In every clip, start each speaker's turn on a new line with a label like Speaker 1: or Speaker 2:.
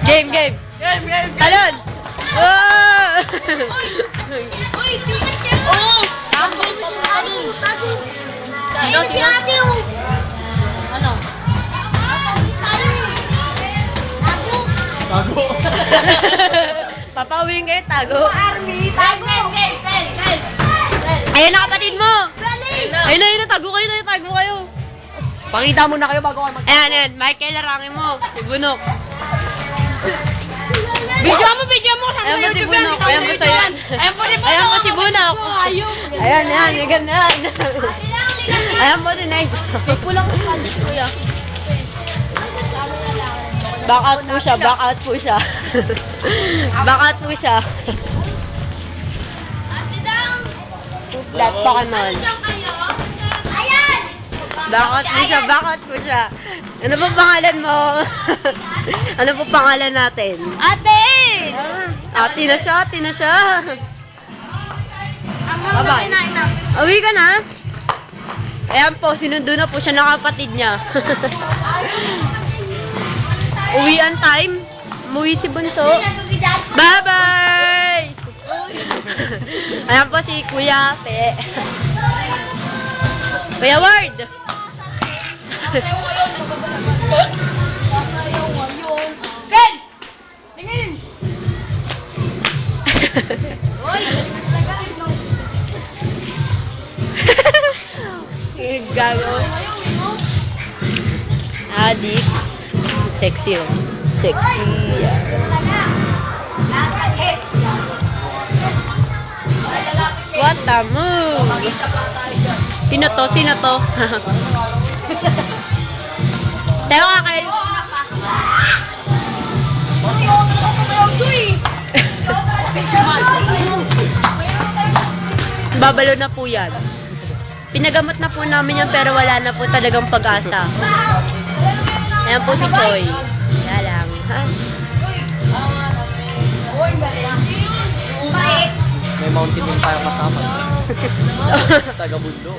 Speaker 1: Game, game. Talon! Oh!
Speaker 2: Uy, tikas ka! Oo! Tago! Tago! Tago! Si ate oh! Ano?
Speaker 3: Tago.
Speaker 1: Papawin kayo, tago.
Speaker 2: Army! Tago!
Speaker 1: Ayan na kapatid mo!
Speaker 2: Galing!
Speaker 1: Ayun na, tago kayo.
Speaker 3: Pakita mo na kayo bago kayo
Speaker 1: Ayan, Michael, larangin mo. Si Bunok.
Speaker 2: Video mo!
Speaker 1: Ayan po si Bunok. Ayan po si Bunok. Ayan, ganyan. Ayan po si Nate.
Speaker 2: May kulang sa kalis, kuya.
Speaker 1: Back out po siya. Back out po siya. Who's that Pokemon?
Speaker 2: Ayan!
Speaker 1: Back out po siya. Ano po pangalan mo? Ano po pangalan natin?
Speaker 2: Ate!
Speaker 1: Ate na siya. Bye-bye.
Speaker 2: Bye-bye.
Speaker 1: Uwi ka na? Ayan po, sinundo na po siya ng kapatid niya. Uwian time. Umuwi si Bunso. Bye-bye! Ayan po si Kuya Pe. Kuya Ward!
Speaker 2: Ken! Tingin!
Speaker 1: Gago. Adik. Sexy oh. Sexy. What a move! Sino to? Tayo ka kayo. Babalo na po yan. Pinagamot na po namin yan pero wala na po talagang pag-asa. Ayan po si Choi. Kaya lang. Ha?
Speaker 3: May mountain din tayo kasama. Taga-bundo.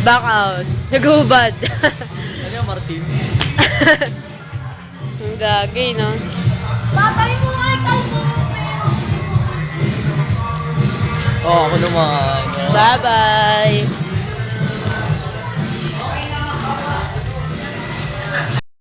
Speaker 1: Back out. Nagubad.
Speaker 3: Ano yung Martin?
Speaker 1: Ang gagay, no?
Speaker 2: Tatay mo ay kalbo!
Speaker 3: Oo, ako naman.
Speaker 1: Bye-bye.